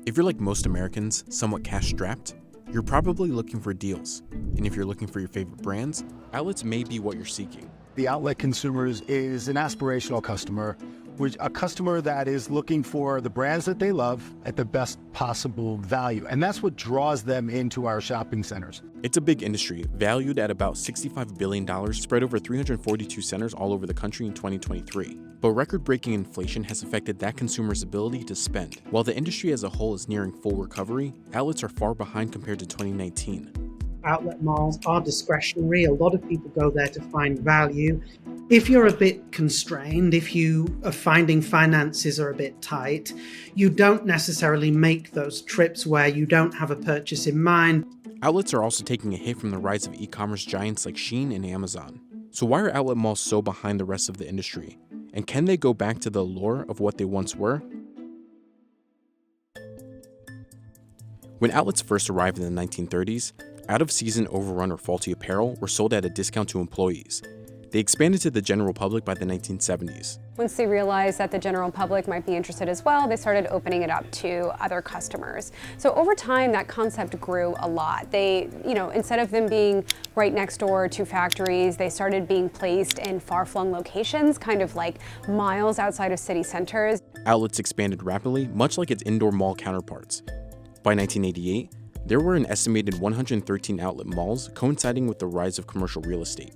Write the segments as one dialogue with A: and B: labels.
A: If you're like most Americans, somewhat cash-strapped, you're probably looking for deals. And if you're looking for your favorite brands, outlets may be what you're seeking.
B: The outlet consumers is an aspirational customer, a customer that is looking for the brands that they love at the best possible value. And that's what draws them into our shopping centers.
A: It's a big industry, valued at about $65 billion, spread over 342 centers all over the country in 2023. But record-breaking inflation has affected that consumer's ability to spend. While the industry as a whole is nearing full recovery, outlets are far behind compared to 2019.
C: Outlet malls are discretionary. A lot of people go there to find value. If you're a bit constrained, if you are finding finances are a bit tight, you don't necessarily make those trips where you don't have a purchase in mind.
A: Outlets are also taking a hit from the rise of e-commerce giants like Shein and Amazon. So why are outlet malls so behind the rest of the industry? And can they go back to the allure of what they once were? When outlets first arrived in the 1930s, out-of-season, overrun, or faulty apparel were sold at a discount to employees. They expanded to the general public by the 1970s.
D: Once they realized that the general public might be interested as well, they started opening it up to other customers. So over time, that concept grew a lot. They, instead of them being right next door to factories, they started being placed in far-flung locations, kind of like miles outside of city centers.
A: Outlets expanded rapidly, much like its indoor mall counterparts. By 1988, there were an estimated 113 outlet malls, coinciding with the rise of commercial real estate.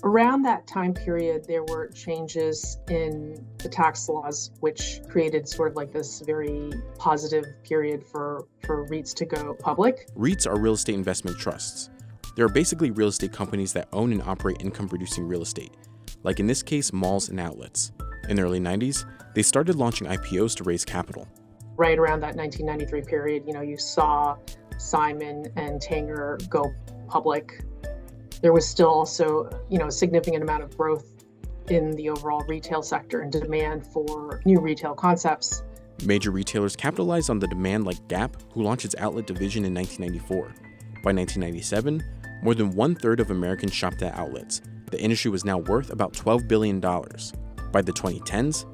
E: Around that time period, there were changes in the tax laws, which created sort of like this very positive period for REITs to go public.
A: REITs are real estate investment trusts. They are basically real estate companies that own and operate income-producing real estate, like in this case, malls and outlets. In the early 90s, they started launching IPOs to raise capital.
E: Right around that 1993 period, you saw Simon and Tanger go public. There was still also, a significant amount of growth in the overall retail sector and demand for new retail concepts.
A: Major retailers capitalized on the demand like Gap, who launched its outlet division in 1994. By 1997, more than one-third of Americans shopped at outlets. The industry was now worth about $12 billion. By the 2010s,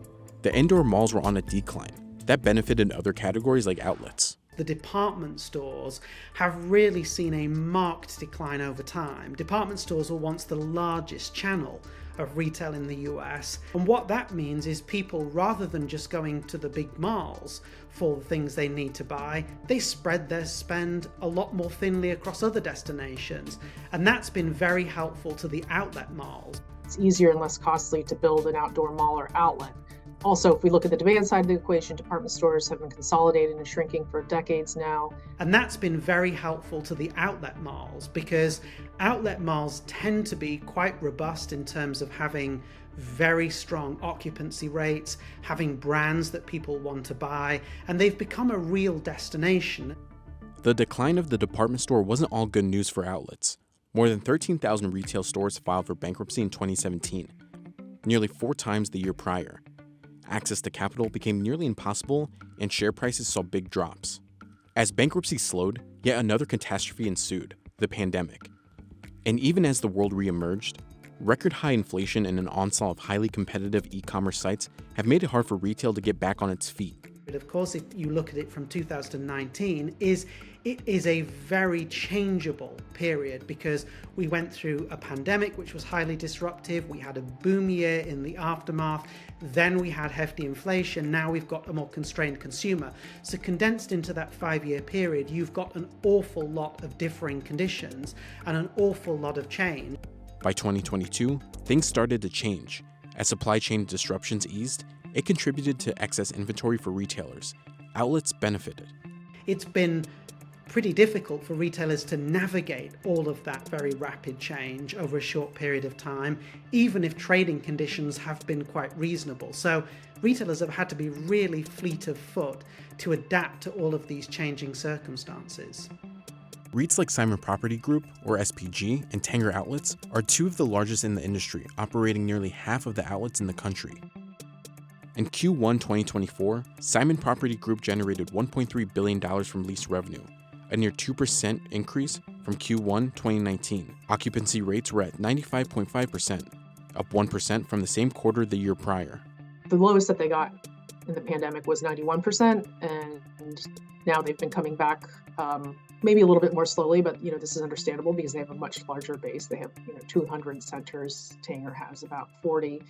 A: the indoor malls were on a decline. That benefited other categories like outlets.
C: The department stores have really seen a marked decline over time. Department stores were once the largest channel of retail in the US. And what that means is people, rather than just going to the big malls for the things they need to buy, they spread their spend a lot more thinly across other destinations. And that's been very helpful to the outlet malls.
E: It's easier and less costly to build an outdoor mall or outlet. Also, if we look at the demand side of the equation, department stores have been consolidating and shrinking for decades now.
C: And that's been very helpful to the outlet malls because outlet malls tend to be quite robust in terms of having very strong occupancy rates, having brands that people want to buy, and they've become a real destination.
A: The decline of the department store wasn't all good news for outlets. More than 13,000 retail stores filed for bankruptcy in 2017, nearly 4 times the year prior. Access to capital became nearly impossible, and share prices saw big drops. As bankruptcy slowed, yet another catastrophe ensued, the pandemic. And even as the world reemerged, record-high inflation and an onslaught of highly competitive e-commerce sites have made it hard for retail to get back on its feet.
C: But of course, if you look at it from 2019, it is a very changeable period because we went through a pandemic which was highly disruptive. We had a boom year in the aftermath. Then we had hefty inflation. Now we've got a more constrained consumer. So condensed into that 5-year period, you've got an awful lot of differing conditions and an awful lot of change.
A: By 2022, things started to change. As supply chain disruptions eased, it contributed to excess inventory for retailers. Outlets benefited.
C: It's been pretty difficult for retailers to navigate all of that very rapid change over a short period of time, even if trading conditions have been quite reasonable. So retailers have had to be really fleet of foot to adapt to all of these changing circumstances.
A: REITs like Simon Property Group, or SPG, and Tanger Outlets are 2 of the largest in the industry, operating nearly half of the outlets in the country. In Q1 2024, Simon Property Group generated $1.3 billion from lease revenue, a near 2% increase from Q1 2019. Occupancy rates were at 95.5%, up 1% from the same quarter the year prior.
E: The lowest that they got in the pandemic was 91%, and Now they've been coming back maybe a little bit more slowly, but this is understandable because they have a much larger base. They have 200 centers. Tanger has about 40.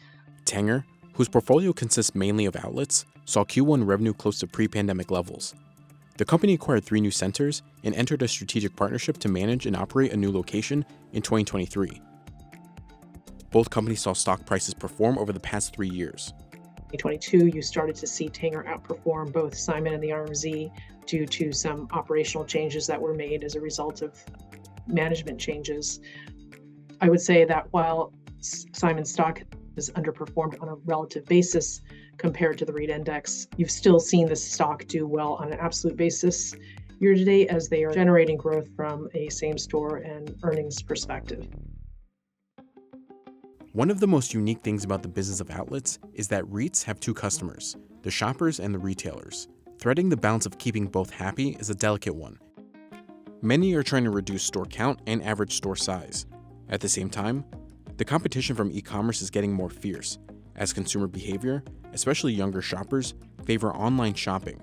A: Tanger, whose portfolio consists mainly of outlets, saw Q1 revenue close to pre-pandemic levels. The company acquired 3 new centers and entered a strategic partnership to manage and operate a new location in 2023. Both companies saw stock prices perform over the past 3 years.
E: 2022, you started to see Tanger outperform both Simon and the RMZ due to some operational changes that were made as a result of management changes. I would say that while Simon's stock has underperformed on a relative basis compared to the REIT index, you've still seen the stock do well on an absolute basis year to date as they are generating growth from a same-store and earnings perspective.
A: One of the most unique things about the business of outlets is that REITs have 2 customers, the shoppers and the retailers. Threading the balance of keeping both happy is a delicate one. Many are trying to reduce store count and average store size. At the same time, the competition from e-commerce is getting more fierce, as consumer behavior, especially younger shoppers, favor online shopping.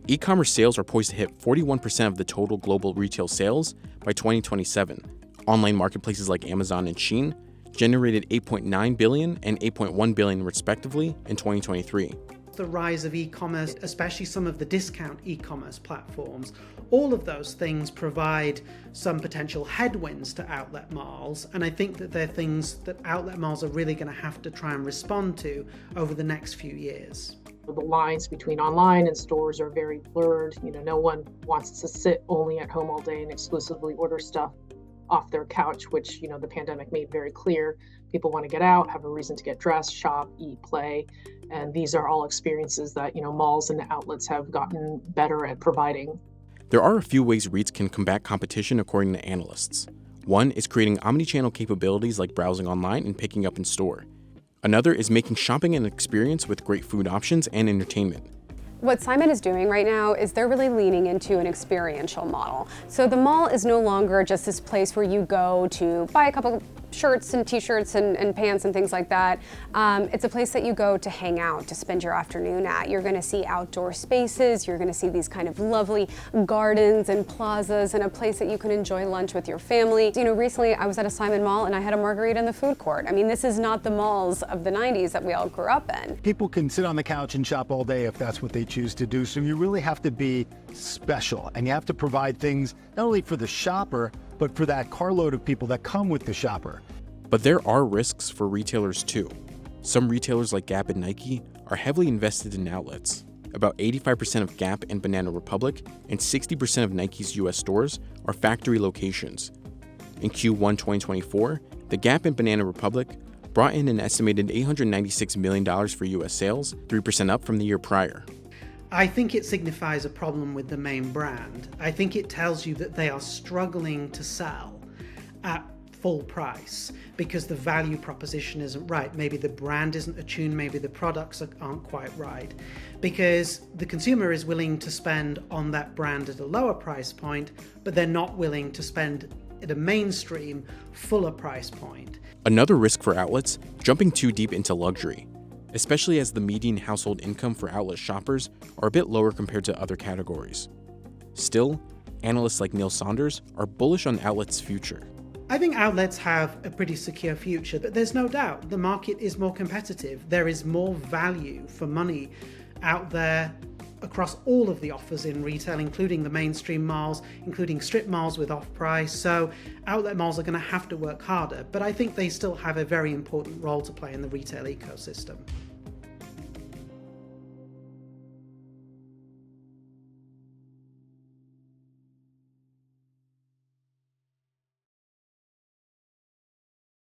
A: E-commerce sales are poised to hit 41% of the total global retail sales by 2027. Online marketplaces like Amazon and Shein generated $8.9 billion and $8.1 billion respectively in 2023.
C: The rise of e-commerce, especially some of the discount e-commerce platforms, all of those things provide some potential headwinds to outlet malls, and I think that they're things that outlet malls are really going to have to try and respond to over the next few years.
E: The lines between online and stores are very blurred. No one wants to sit only at home all day and exclusively order stuff off their couch, which the pandemic made very clear. People want to get out, have a reason to get dressed, shop, eat, play, and these are all experiences that malls and outlets have gotten better at providing.
A: There are a few ways REITs can combat competition according to analysts. One is creating omni-channel capabilities like browsing online and picking up in store. Another is making shopping an experience with great food options and entertainment.
D: What Simon is doing right now is they're really leaning into an experiential model. So the mall is no longer just this place where you go to buy a couple shirts and t-shirts and pants and things like that. It's a place that you go to hang out, to spend your afternoon at. You're gonna see outdoor spaces, you're gonna see these kind of lovely gardens and plazas and a place that you can enjoy lunch with your family. Recently I was at a Simon mall and I had a margarita in the food court. I mean, this is not the malls of the 90s that we all grew up in.
B: People can sit on the couch and shop all day if that's what they choose to do, so you really have to be special and you have to provide things not only for the shopper, but for that carload of people that come with the shopper.
A: But there are risks for retailers too. Some retailers like Gap and Nike are heavily invested in outlets. About 85% of Gap and Banana Republic and 60% of Nike's US stores are factory locations. In Q1 2024, the Gap and Banana Republic brought in an estimated $896 million for US sales, 3% up from the year prior.
C: I think it signifies a problem with the main brand. I think it tells you that they are struggling to sell at full price because the value proposition isn't right. Maybe the brand isn't attuned, maybe the products aren't quite right. Because the consumer is willing to spend on that brand at a lower price point, but they're not willing to spend at a mainstream, fuller price point.
A: Another risk for outlets, jumping too deep into luxury, especially as the median household income for outlet shoppers are a bit lower compared to other categories. Still, analysts like Neil Saunders are bullish on outlets' future.
C: I think outlets have a pretty secure future, but there's no doubt the market is more competitive. There is more value for money out there across all of the offers in retail, including the mainstream malls, including strip malls with off-price. So outlet malls are going to have to work harder, but I think they still have a very important role to play in the retail ecosystem.